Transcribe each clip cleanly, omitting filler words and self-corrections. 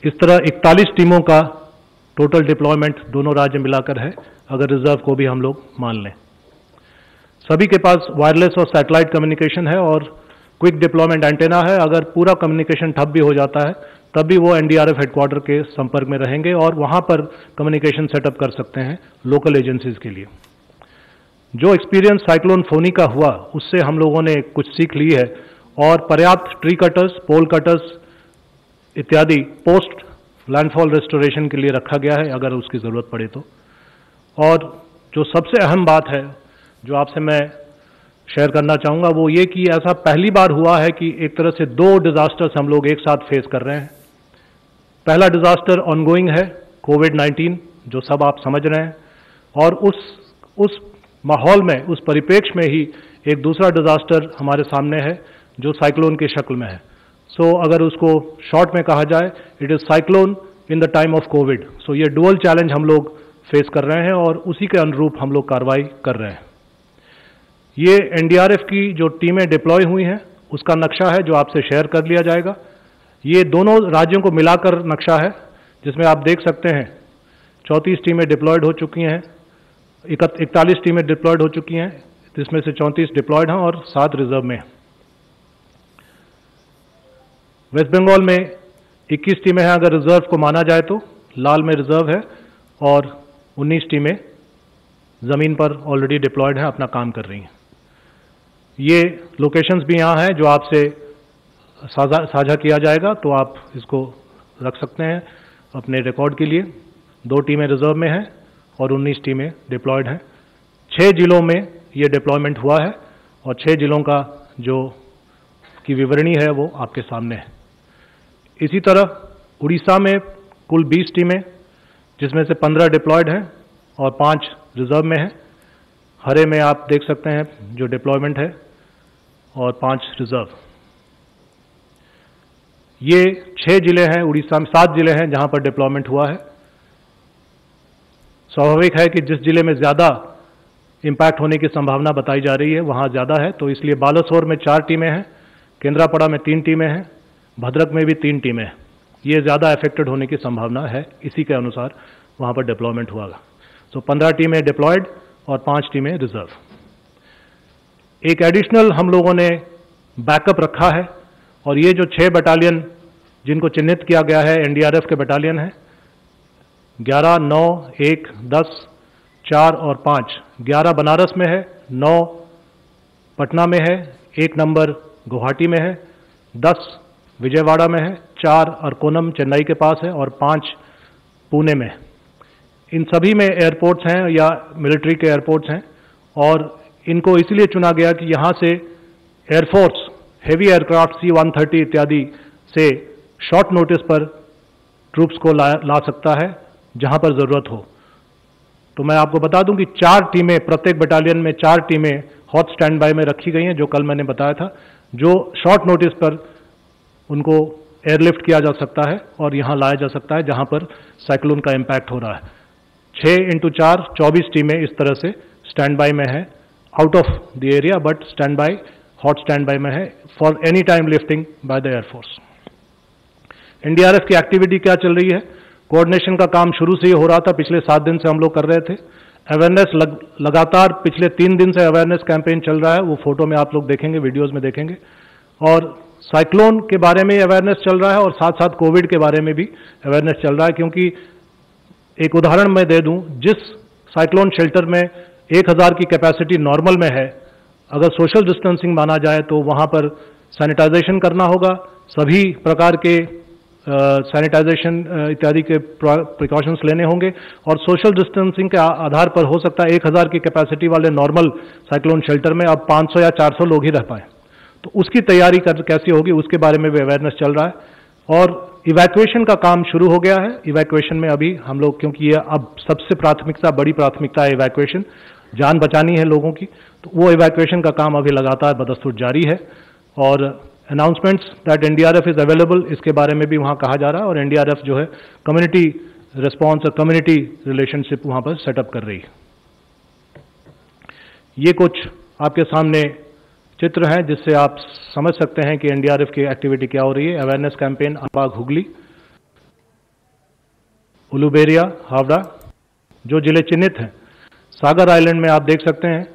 इस तरह 41 टीमों का टोटल डिप्लॉयमेंट दोनों राज्य मिलाकर है, अगर रिजर्व को भी हम लोग मान लें। सभी के पास वायरलेस और सैटेलाइट कम्युनिकेशन है और क्विक डिप्लॉयमेंट एंटेना है। अगर पूरा कम्युनिकेशन ठप भी हो जाता है तब भी वो एनडीआरएफ हेडक्वार्टर के संपर्क में रहेंगे और वहां पर कम्युनिकेशन सेटअप कर सकते हैं लोकल एजेंसीज के लिए। जो एक्सपीरियंस साइक्लोन फोनी का हुआ उससे हम लोगों ने कुछ सीख ली है और पर्याप्त ट्री कटर्स, पोल कटर्स इत्यादि पोस्ट लैंडफॉल रेस्टोरेशन के लिए रखा गया है अगर उसकी ज़रूरत पड़े तो। और जो सबसे अहम बात है जो आपसे मैं शेयर करना चाहूँगा वो ये कि ऐसा पहली बार हुआ है कि एक तरह से दो डिजास्टर्स हम लोग एक साथ फेस कर रहे हैं। पहला डिजास्टर ऑनगोइंग है कोविड-19 जो सब आप समझ रहे हैं, और उस माहौल में, उस परिप्रेक्ष्य में ही एक दूसरा डिजास्टर हमारे सामने है जो साइक्लोन की शक्ल में है। सो अगर उसको शॉर्ट में कहा जाए, it is cyclone in the time of COVID. So ये डुअल चैलेंज हम लोग फेस कर रहे हैं और उसी के अनुरूप हम लोग कार्रवाई कर रहे हैं। ये एनडीआरएफ की जो टीमें डिप्लॉय हुई हैं उसका नक्शा है जो आपसे शेयर कर लिया जाएगा। ये दोनों राज्यों को मिलाकर नक्शा है जिसमें आप देख सकते हैं 34 टीमें डिप्लॉयड हो चुकी हैं, 41 टीमें डिप्लॉयड हो चुकी हैं, जिसमें से 34 डिप्लॉयड हैं और 7 रिजर्व में। वेस्ट बंगाल में 21 टीमें हैं अगर रिजर्व को माना जाए तो, लाल में रिजर्व है, और 19 टीमें जमीन पर ऑलरेडी डिप्लॉयड हैं, अपना काम कर रही हैं। ये लोकेशंस भी यहाँ हैं जो आपसे साझा किया जाएगा, तो आप इसको रख सकते हैं अपने रिकॉर्ड के लिए। 2 टीमें रिजर्व में हैं और 19 टीमें डिप्लॉयड हैं। 6 जिलों में ये डिप्लॉयमेंट हुआ है और 6 जिलों का जो की विवरणी है वो आपके सामने है। इसी तरह उड़ीसा में कुल 20 टीमें, जिसमें से 15 डिप्लॉयड हैं और 5 रिजर्व में हैं। हरे में आप देख सकते हैं जो डिप्लॉयमेंट है, और 5 रिजर्व। ये 6 जिले हैं उड़ीसा में, 7 जिले हैं जहां पर डिप्लॉयमेंट हुआ है। स्वाभाविक है कि जिस जिले में ज़्यादा इम्पैक्ट होने की संभावना बताई जा रही है वहां ज़्यादा है, तो इसलिए बालासोर में 4 टीमें हैं, केंद्रापड़ा में 3 टीमें हैं, भद्रक में भी 3 टीमें हैं। ये ज़्यादा अफेक्टेड होने की संभावना है, इसी के अनुसार वहां पर डिप्लॉयमेंट हुआ। सो 15 टीमें डिप्लॉयड और 5 टीमें रिजर्व। एक एडिशनल हम लोगों ने बैकअप रखा है, और ये जो 6 बटालियन जिनको चिन्हित किया गया है एनडीआरएफ के बटालियन हैं, 11, 9, 1, 10, 4 और 5। 11 बनारस में है, 9 पटना में है, 1 नंबर गुवाहाटी में है, 10 विजयवाड़ा में है, 4 अरकोनम चेन्नई के पास है और 5 पुणे में। इन सभी में एयरपोर्ट्स हैं या मिलिट्री के एयरपोर्ट्स हैं, और इनको इसलिए चुना गया कि यहाँ से एयरफोर्स हेवी एयरक्राफ्ट C-130 इत्यादि से शॉर्ट नोटिस पर ट्रूप्स को ला सकता है जहाँ पर ज़रूरत हो। तो मैं आपको बता दूं कि 4 टीमें, प्रत्येक बटालियन में 4 टीमें हॉट स्टैंड बाय में रखी गई हैं, जो कल मैंने बताया था, जो शॉर्ट नोटिस पर उनको एयरलिफ्ट किया जा सकता है और यहाँ लाया जा सकता है जहाँ पर साइक्लोन का इम्पैक्ट हो रहा है। 6 × 4 24 टीमें इस तरह से स्टैंड बाय में है, out of the area, but stand by, hot stand by में है for any time lifting by the air force. NDRF की एक्टिविटी क्या चल रही है? कोऑर्डिनेशन का काम शुरू से ही हो रहा था, पिछले 7 दिन से हम लोग कर रहे थे। अवेयरनेस लगातार पिछले 3 दिन से अवेयरनेस कैंपेन चल रहा है, वो फोटो में आप लोग देखेंगे, वीडियोस में देखेंगे। और साइक्लोन के बारे में अवेयरनेस चल रहा है और साथ साथ कोविड के बारे में भी अवेयरनेस चल रहा है, क्योंकि एक उदाहरण मैं दे दूं, जिस साइक्लोन शेल्टर में 1000 की कैपेसिटी नॉर्मल में है, अगर सोशल डिस्टेंसिंग माना जाए तो वहां पर सैनिटाइजेशन करना होगा, सभी प्रकार के सैनिटाइजेशन इत्यादि के प्रिकॉशंस लेने होंगे, और सोशल डिस्टेंसिंग के आधार पर हो सकता है 1000 की कैपेसिटी वाले नॉर्मल साइक्लोन शेल्टर में अब 500 या 400 लोग ही रह पाए। तो उसकी तैयारी कैसी होगी उसके बारे में भी अवेयरनेस चल रहा है। और इवैक्यूएशन का काम शुरू हो गया है। इवैक्यूएशन में अभी हम लोग, क्योंकि ये अब सबसे प्राथमिकता, बड़ी प्राथमिकता है इवैक्यूएशन, जान बचानी है लोगों की, तो वो इवैक्यूएशन का काम अभी लगातार बदस्तूर जारी है। और announcements that NDRF is available, इसके बारे में भी वहाँ कहा जा रहा है, और एनडीआरएफ जो है कम्युनिटी रिस्पॉन्स और कम्युनिटी रिलेशनशिप वहाँ पर सेटअप कर रही है। ये कुछ आपके सामने चित्र हैं जिससे आप समझ सकते हैं कि एनडीआरएफ की एक्टिविटी क्या हो रही है। अवेयरनेस कैंपेन अम्बाग हुगली, उलुबेरिया, हावड़ा, जो जिले चिन्हित हैं। सागर आइलैंड में आप देख सकते हैं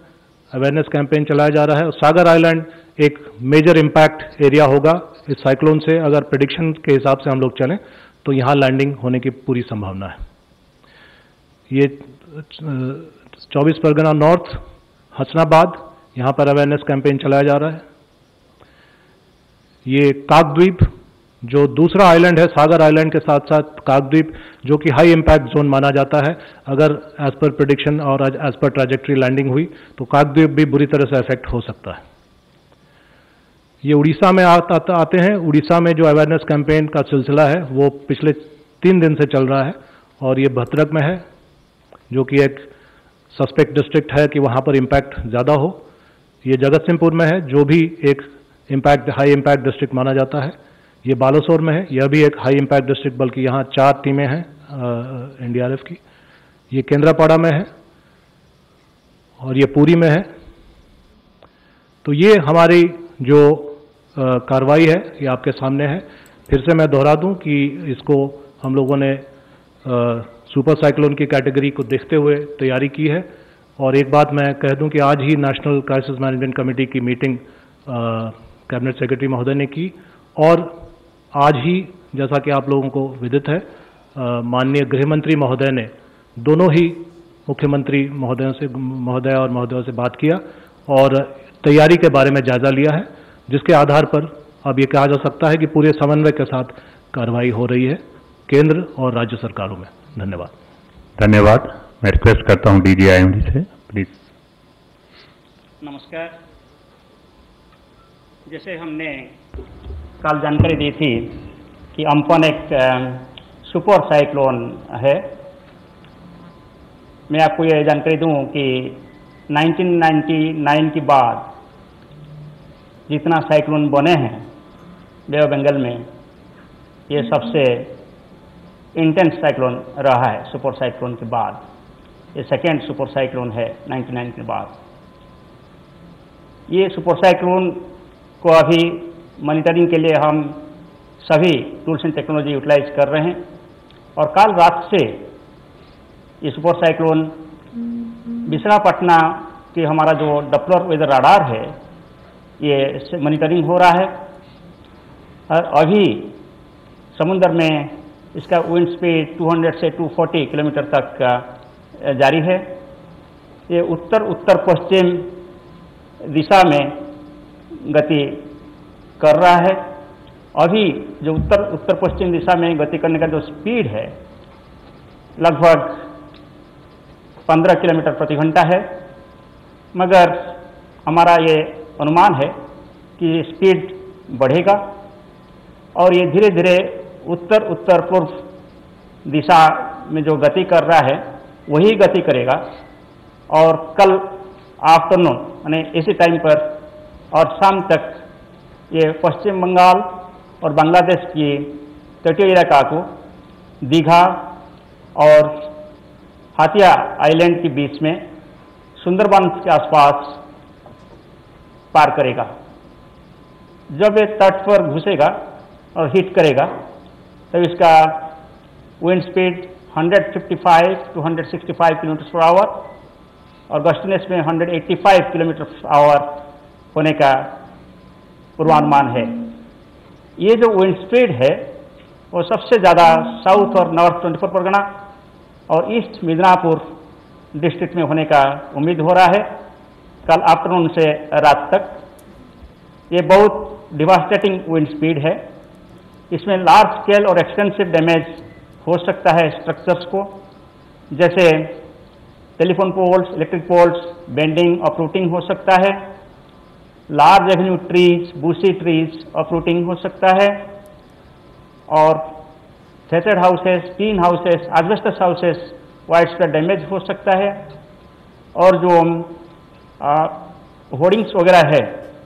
अवेयरनेस कैंपेन चलाया जा रहा है और सागर आइलैंड एक मेजर इम्पैक्ट एरिया होगा इस साइक्लोन से। अगर प्रेडिक्शन के हिसाब से हम लोग चलें तो यहाँ लैंडिंग होने की पूरी संभावना है। ये 24 परगना नॉर्थ, हसनाबाद, यहाँ पर अवेयरनेस कैंपेन चलाया जा रहा है। ये काकद्वीप, जो दूसरा आइलैंड है सागर आइलैंड के साथ साथ काकद्वीप, जो कि हाई इम्पैक्ट जोन माना जाता है। अगर एज पर प्रेडिक्शन और एज पर ट्रैजेक्टरी लैंडिंग हुई तो काकद्वीप भी बुरी तरह से अफेक्ट हो सकता है। ये उड़ीसा में आते हैं। उड़ीसा में जो अवेयरनेस कैंपेन का सिलसिला है वो पिछले 3 दिन से चल रहा है और ये भद्रक में है, जो कि एक सस्पेक्ट डिस्ट्रिक्ट है कि वहाँ पर इम्पैक्ट ज़्यादा हो। ये जगतसिंहपुर में है, जो भी एक हाई इम्पैक्ट डिस्ट्रिक्ट माना जाता है। ये बालासोर में है, यह भी एक हाई इम्पैक्ट डिस्ट्रिक्ट, बल्कि यहाँ 4 टीमें हैं एनडीआरएफ की। ये केंद्रापड़ा में है और ये पुरी में है। तो ये हमारी जो कार्रवाई है ये आपके सामने है। फिर से मैं दोहरा दूं कि इसको हम लोगों ने सुपर साइक्लोन की कैटेगरी को देखते हुए तैयारी की है। और एक बात मैं कह दूं कि आज ही नेशनल क्राइसिस मैनेजमेंट कमेटी की मीटिंग कैबिनेट सेक्रेटरी महोदय ने की और आज ही, जैसा कि आप लोगों को विदित है, माननीय गृह मंत्री महोदय ने दोनों ही मुख्यमंत्री महोदय और महोदयों से बात किया और तैयारी के बारे में जायजा लिया है, जिसके आधार पर अब ये कहा जा सकता है कि पूरे समन्वय के साथ कार्रवाई हो रही है केंद्र और राज्य सरकारों में। धन्यवाद। धन्यवाद। मैं रिक्वेस्ट करता हूं डीजीआईएमडी से, प्लीज। नमस्कार। जैसे हमने कल जानकारी दी थी कि अम्फन एक सुपर साइक्लोन है, मैं आपको ये जानकारी दूं कि 1999 के बाद जितना साइक्लोन बने हैं बे ऑफ बंगाल में, ये सबसे इंटेंस साइक्लोन रहा है सुपर साइक्लोन के बाद। ये सेकेंड सुपर साइक्लोन है 99 के बाद। ये सुपर साइक्लोन को अभी मॉनिटरिंग के लिए हम सभी टूल्स एंड टेक्नोलॉजी यूटिलाइज कर रहे हैं और कल रात से ये सुपर साइक्लोन विशाखापट्टनम के हमारा जो डॉप्लर वेदर रडार है ये मॉनिटरिंग हो रहा है और अभी समुद्र में इसका विंड स्पीड 200 से 240 किलोमीटर तक जारी है। ये उत्तर पश्चिम दिशा में गति कर रहा है। अभी जो उत्तर पश्चिम दिशा में गति करने का जो स्पीड है लगभग 15 किलोमीटर प्रति घंटा है, मगर हमारा ये अनुमान है कि स्पीड बढ़ेगा और ये धीरे धीरे उत्तर पूर्व दिशा में जो गति कर रहा है वही गति करेगा और कल आफ्टरनून यानी इसी टाइम पर और शाम तक ये पश्चिम बंगाल और बांग्लादेश की तटीय इलाका को दीघा और हाथिया आइलैंड के बीच में सुंदरबन के आसपास पार करेगा। जब ये तट पर घुसेगा और हिट करेगा तब इसका wind speed 155 to 165 kilometre per hour और गस्टनेस में 185 किलोमीटर पर आवर होने का पूर्वानुमान है। ये जो विंड स्पीड है वो सबसे ज़्यादा साउथ और नॉर्थ 24 परगना और ईस्ट मिदनापुर डिस्ट्रिक्ट में होने का उम्मीद हो रहा है कल आफ्टरनून से रात तक। ये बहुत डिवास्टेटिंग विंड स्पीड है। इसमें लार्ज स्केल और एक्सटेंसिव डैमेज हो सकता है स्ट्रक्चर्स को, जैसे telephone poles, electric poles, bending, uprooting हो सकता है। Large avenue trees, bushy trees uprooting हो सकता है और थेटेड houses, tin houses, asbestos houses wide spread damage हो सकता है और जो होर्डिंग्स वगैरह है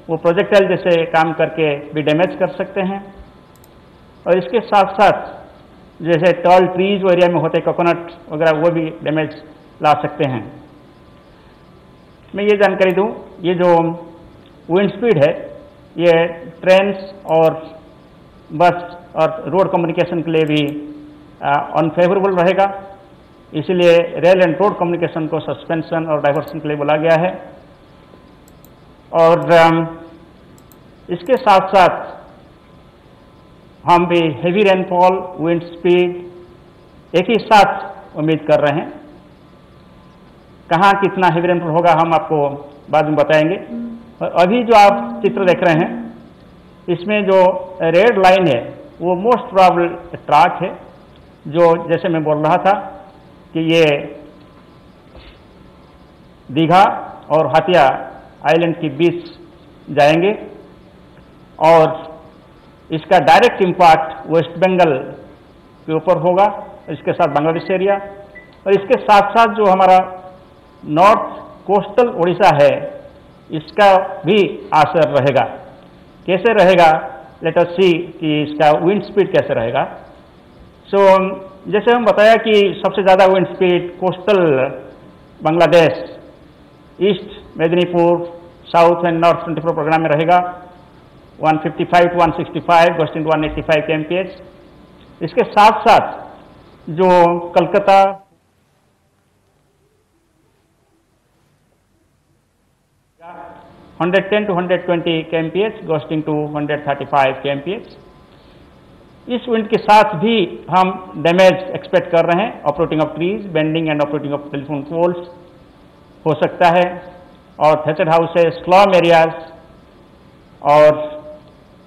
वो प्रोजेक्टाइल जैसे काम करके भी डैमेज कर सकते हैं। और इसके साथ साथ जैसे टॉल ट्रीज एरिया में होते कोकोनट वगैरह वो भी डैमेज ला सकते हैं। मैं ये जानकारी दूं, ये जो विंड स्पीड है ये ट्रेन्स और बस और रोड कम्युनिकेशन के लिए भी अनफेवरेबल रहेगा, इसलिए रेल एंड रोड कम्युनिकेशन को सस्पेंशन और डाइवर्सन के लिए बोला गया है। और इसके साथ साथ हम भी हेवी रेनफॉल, विंड स्पीड एक ही साथ उम्मीद कर रहे हैं। कहाँ कितना हेवी रेनफॉल होगा हम आपको बाद में बताएंगे। और अभी जो आप चित्र देख रहे हैं, इसमें जो रेड लाइन है वो मोस्ट प्रोबेबल ट्रैक है, जो जैसे मैं बोल रहा था कि ये दीघा और हातिया आइलैंड के बीच जाएंगे और इसका डायरेक्ट इम्पैक्ट वेस्ट बंगाल के ऊपर होगा, इसके साथ बांग्लादेश एरिया, और इसके साथ साथ जो हमारा नॉर्थ कोस्टल उड़ीसा है इसका भी असर रहेगा। कैसे रहेगा, लेट अस सी कि इसका विंड स्पीड कैसे रहेगा। सो जैसे हम बताया कि सबसे ज़्यादा wind speed coastal Bangladesh, east Medinipur, south and north 24 प्रोग्राम में रहेगा 155 to 165 गोइंग टू 185 kmph। इसके साथ साथ जो Calcutta, $110 to 120 kmph going to 135 kmph। इस विंड के साथ भी हम डैमेज एक्सपेक्ट कर रहे हैं। Uprooting of trees, bending and uprooting of telephone poles हो सकता है, और थेचर हाउसेस, स्लम एरियाज और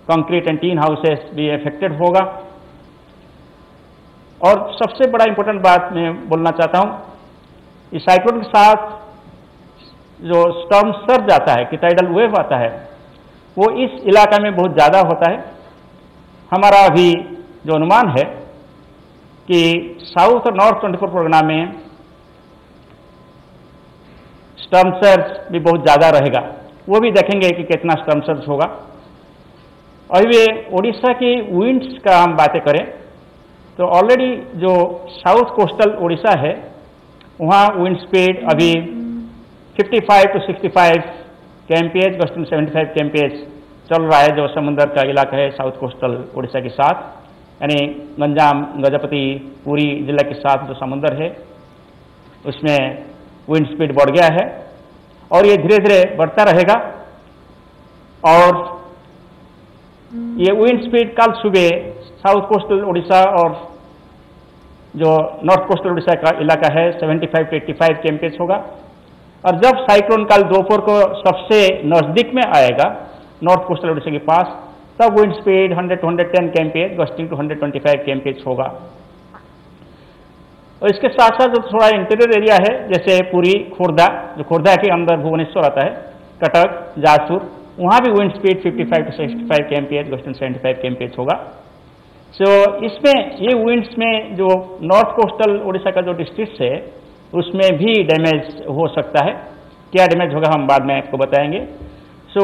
कंक्रीट एंड टीन हाउसेस भी अफेक्टेड होगा। और सबसे बड़ा इंपॉर्टेंट बात मैं बोलना चाहता हूं, इस साइक्लोन के साथ जो स्टॉर्म सर्ज आता है, कि टाइडल वेव आता है, वो इस इलाका में बहुत ज़्यादा होता है। हमारा अभी जो अनुमान है कि साउथ और नॉर्थ 24 प्रोग्राम में स्टॉर्म सर्ज भी बहुत ज़्यादा रहेगा, वो भी देखेंगे कि कितना स्टॉर्म सर्ज होगा। और ये उड़ीसा की विंड्स का हम बातें करें तो ऑलरेडी जो साउथ कोस्टल उड़ीसा है वहाँ विंड स्पीड अभी 55 to 65 kmph going to 75 kmph चल रहा है, जो समुद्र का इलाका है साउथ कोस्टल उड़ीसा के साथ, यानी गंजाम, गजपति, पुरी जिला के साथ जो समुद्र है उसमें विंड स्पीड बढ़ गया है और ये धीरे धीरे बढ़ता रहेगा। और ये विंड स्पीड कल सुबह साउथ कोस्टल उड़ीसा और जो नॉर्थ कोस्टल उड़ीसा का इलाका है 75 to 85 kmph होगा। और जब साइक्लोन कल दोपहर को सबसे नजदीक में आएगा नॉर्थ कोस्टल उड़ीसा के पास, तब wind speed 100 to 110 kmph going to 125 kmph होगा। और इसके साथ साथ जो थोड़ा इंटीरियर एरिया है, जैसे पुरी, खुर्दा, जो खुर्दा के अंदर भुवनेश्वर आता है, कटक, जासपुर, वहाँ भी wind speed 55 to 65 kmph going to 75 kmph होगा। सो इसमें ये विंड्स में जो नॉर्थ कोस्टल उड़ीसा का जो डिस्ट्रिक्ट है उसमें भी डैमेज हो सकता है। क्या डैमेज होगा हम बाद में आपको बताएंगे। सो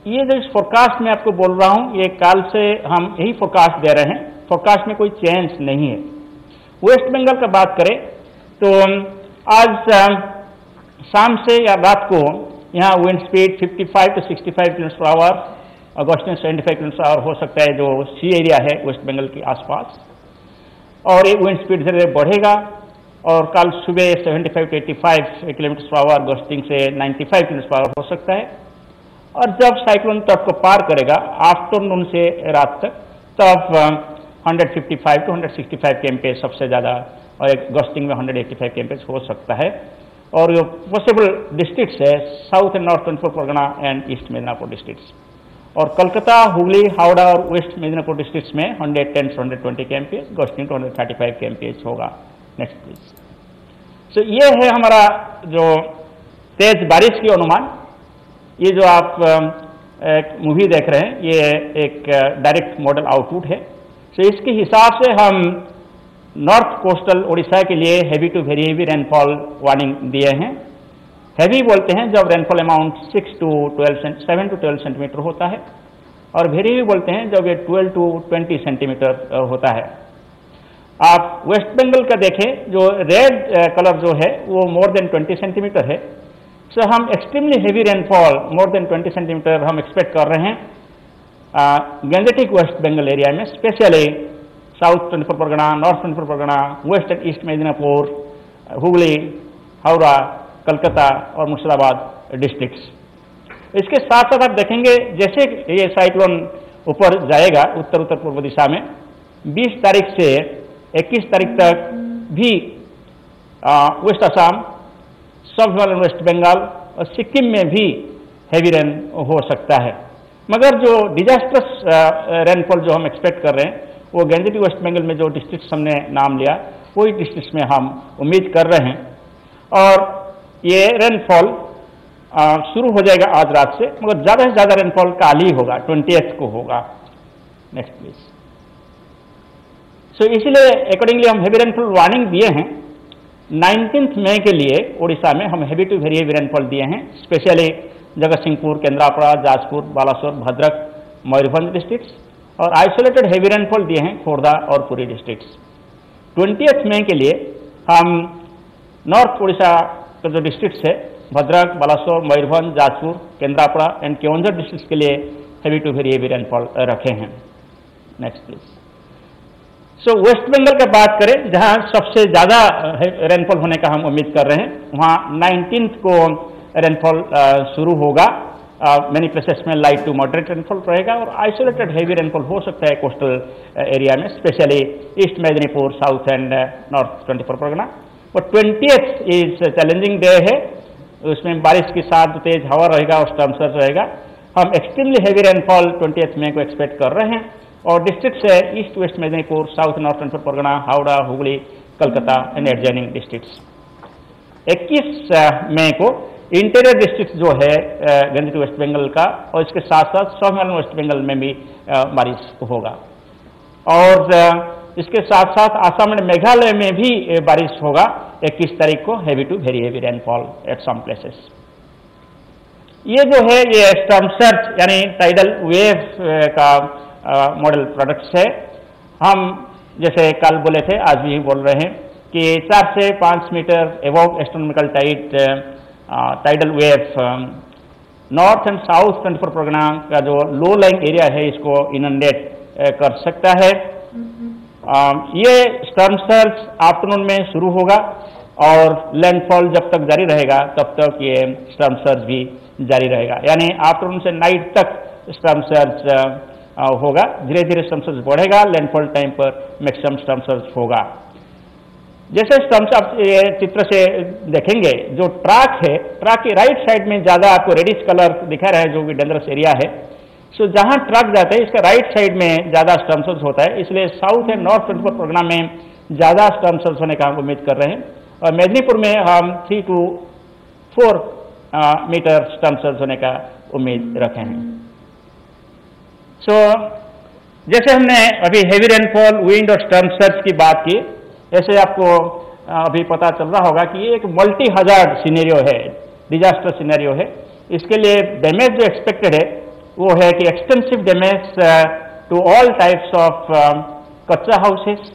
ये जो इस फोरकास्ट में आपको बोल रहा हूँ, ये काल से हम यही फोरकास्ट दे रहे हैं, फोरकास्ट में कोई चेंज नहीं है। वेस्ट बंगाल का बात करें तो आज शाम से या रात को यहाँ विंड स्पीड 55 to 65 km/h और गोइंग टू 75 km/h हो सकता है, जो सी एरिया है वेस्ट बंगाल के आसपास। और ये विंड स्पीड धीरे धीरे बढ़ेगा और कल सुबह 75 to 85 km/h गोइंग से 95 km/h हो सकता है। और जब साइक्लोन तट को पार करेगा आफ्टरनून से रात तक, तब 155 to 165 kmph सबसे ज़्यादा, और एक गस्टिंग में 185 kmph हो सकता है। और जो पॉसिबल डिस्ट्रिक्ट्स है south and north 24 Pargana and east Midnapore districts, और कलकत्ता, हुगली, हावड़ा और वेस्ट मिदनापुर डिस्ट्रिक्ट्स में 110 to 120 kmph going to 135 kmph होगा। Next please. सो ये है हमारा जो तेज बारिश की अनुमान। ये जो आप एक मूवी देख रहे हैं ये एक डायरेक्ट मॉडल आउटपुट है। सो इसके हिसाब से हम नॉर्थ कोस्टल उड़ीसा के लिए heavy to very heavy rainfall warning दिए हैं। हैवी बोलते हैं जब रेनफॉल अमाउंट 7 to 12 सेंटीमीटर होता है, और वेरी हेवी बोलते हैं जब ये 12 to 20 सेंटीमीटर होता है। आप वेस्ट बंगाल का देखें, जो रेड कलर जो है वो मोर देन 20 सेंटीमीटर है। सो हम extremely heavy rainfall more than 20 centimetre हम एक्सपेक्ट कर रहे हैं गंजेटिक वेस्ट बंगाल एरिया में, specially south 24 Pargana, north 24 Pargana, west and east Medinipur, Hooghly, Howrah, Calcutta और मुर्शिदाबाद डिस्ट्रिक्ट्स। इसके साथ साथ आप देखेंगे जैसे ये साइक्लोन ऊपर जाएगा उत्तर उत्तर पूर्व दिशा में, 20 तारीख से 21 तारीख तक भी वेस्ट असम, सब हिमालयन वेस्ट बंगाल और सिक्किम में भी हैवी रेन हो सकता है। मगर जो डिजास्टर्स रेनफॉल जो हम एक्सपेक्ट कर रहे हैं वो गैंजेटिक वेस्ट बंगाल में जो डिस्ट्रिक्ट्स हमने नाम लिया वही डिस्ट्रिक्ट्स में हम उम्मीद कर रहे हैं। और ये रेनफॉल शुरू हो जाएगा आज रात से, मगर ज़्यादा से ज़्यादा रेनफॉल कल ही होगा, 20th को होगा। Next please. सो इसलिए अकॉर्डिंगली हम हैवी रेनफॉल वार्निंग दिए हैं। 19 मई के लिए उड़ीसा में हम heavy to very heavy rainfall दिए हैं, स्पेशली जगतसिंहपुर, केंद्रापड़ा, जाजपुर, बालासोर, भद्रक, मयूरभंज डिस्ट्रिक्ट्स, और आइसोलेटेड हैवी रेनफॉल दिए हैं खोर्धा और पुरी डिस्ट्रिक्ट्स। 20th मई के लिए हम नॉर्थ उड़ीसा के जो डिस्ट्रिक्ट्स है भद्रक, बालासोर, मयूरभंज, जाजपुर, केंद्रापड़ा एंड केवंझर डिस्ट्रिक्ट्स के लिए heavy to very heavy rainfall रखे हैं। Next please. So west Bengal की बात करें जहां सबसे ज़्यादा रेनफॉल होने का हम उम्मीद कर रहे हैं, वहां 19th को रेनफॉल शुरू होगा। मैनी प्लेसेस में लाइट टू मॉडरेट रेनफॉल रहेगा और आइसोलेटेड हैवी रेनफॉल हो सकता है कोस्टल एरिया में, specially east Medinipur, south and north 24 Pargana. और 20th इज चैलेंजिंग डे है, उसमें बारिश के साथ तेज हवा रहेगा और स्टॉर्म सर्ज रहेगा। हम एक्सट्रीमली हैवी रेनफॉल 20th मई को एक्सपेक्ट कर रहे हैं और डिस्ट्रिक्ट्स है east west Medinipur, south north 24 Pargana, Howrah, Hooghly, Calcutta and adjoining districts. 21 मई को इंटीरियर डिस्ट्रिक्ट जो है गैंजेटिक वेस्ट बंगाल का और इसके साथ साथ सब हिमालयन वेस्ट बंगाल में भी बारिश होगा। और इसके साथ साथ आसाम एंड मेघालय में भी बारिश होगा 21 तारीख को, heavy to very heavy rainfall at some places. ये जो है ये स्टॉर्म सर्ज यानी टाइडल वेव का मॉडल प्रोडक्ट्स है। हम जैसे कल बोले थे आज भी बोल रहे हैं कि 4 से 5 metre above astronomical tidal wave north and south 24 Pargana का जो लो लाइंग एरिया है इसको इनंडेट कर सकता है। ये स्टॉर्म सर्ज आफ्टरनून में शुरू होगा और लैंडफॉल जब तक जारी रहेगा तब तक ये स्टॉर्म सर्ज भी जारी रहेगा, यानी आफ्टरनून से नाइट तक स्टॉर्म सर्ज होगा। धीरे धीरे स्टॉर्म सर्ज बढ़ेगा, लैंडफॉल टाइम पर मैक्सिमम स्टॉर्म सर्ज होगा। जैसे स्टॉर्म सर्ज ये चित्र से देखेंगे, जो ट्रैक है, ट्रैक के राइट साइड में ज़्यादा आपको रेडिश कलर दिखा रहा है जो कि डेंजरस एरिया है। सो जहां ट्रक जाते हैं इसका राइट साइड में ज़्यादा स्टॉर्म सर्ज होता है, इसलिए साउथ एंड नॉर्थ 24 परगना में ज़्यादा स्टॉर्म सर्ज होने का हम उम्मीद कर रहे हैं। और मेदिनीपुर में हम 3 to 4 मीटर स्टॉर्म सर्ज होने का उम्मीद रखे हैं। सो जैसे हमने अभी हैवी रेनफॉल, विंड और स्टॉर्म सर्ज की बात की, ऐसे आपको अभी पता चल रहा होगा कि ये एक मल्टी हजार्ड सिनेरियो है, डिजास्टर सिनेरियो है। इसके लिए डैमेज जो एक्सपेक्टेड है वो है कि extensive damage to all types of kutcha houses,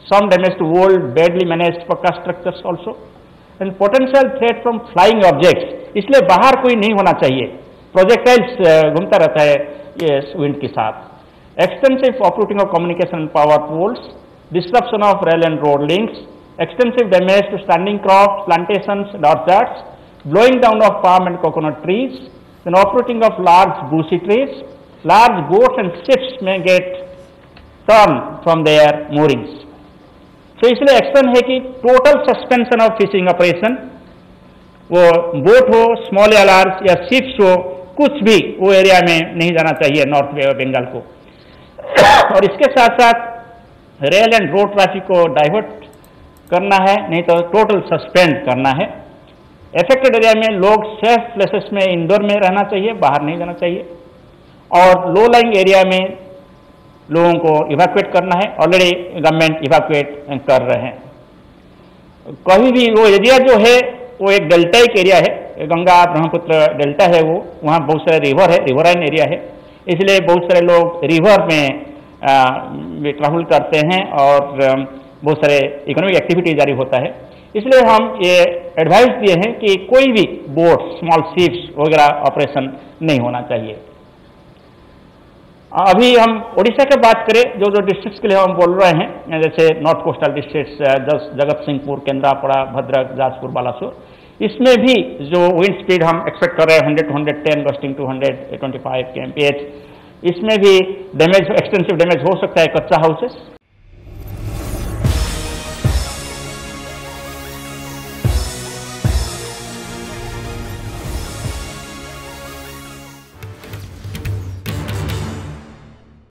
some damage to old badly managed pucca structures also, and potential threat from flying objects. इसलिए बाहर कोई नहीं होना चाहिए, प्रोजेक्टाइल्स घूमता रहता है ये विंड के साथ। Extensive uprooting of communication power poles, disruption of rail and road links, extensive damage to standing crop, plantations and orchards, blowing down of palm and coconut trees, then uprooting of large bushy trees. Large boats and ships may get torn from their moorings. So इसलिए action है कि total suspension of fishing operation, वो boat हो, small या large या ships हो, कुछ भी वो एरिया में नहीं जाना चाहिए नॉर्थ बंगाल को। और इसके साथ साथ रेल एंड रोड ट्रैफिक को डाइवर्ट करना है, नहीं तो टोटल सस्पेंड करना है। एफेक्टेड एरिया में लोग सेफ प्लेसेस में इंडोर में रहना चाहिए, बाहर नहीं जाना चाहिए। और लो लाइंग एरिया में लोगों को इवैक्यूएट करना है, ऑलरेडी गवर्नमेंट इवैक्यूएट कर रहे हैं। कहीं भी वो एरिया जो है वो एक डेल्टाइक एरिया है, गंगा ब्रह्मपुत्र डेल्टा है वो, वहाँ बहुत सारे रिवर है, रिवराइन एरिया है, इसलिए बहुत सारे लोग रिवर में ट्रैवल करते हैं और बहुत सारे इकोनॉमिक एक्टिविटी जारी होता है। इसलिए हम ये एडवाइस दिए हैं कि कोई भी बोट, स्मॉल शिप्स वगैरह ऑपरेशन नहीं होना चाहिए। अभी हम उड़ीसा की बात करें, जो डिस्ट्रिक्ट्स के लिए हम बोल रहे हैं, जैसे नॉर्थ कोस्टल डिस्ट्रिक्ट्स जगत सिंहपुर, केंद्रापड़ा, भद्रक, जाजपुर, बालासोर, इसमें भी जो विंड स्पीड हम एक्सपेक्ट कर रहे हैं 100 to 110 गस्टिंग टू 125 kmph, इसमें भी डैमेज, एक्सटेंसिव डैमेज हो सकता है कच्चा हाउसेस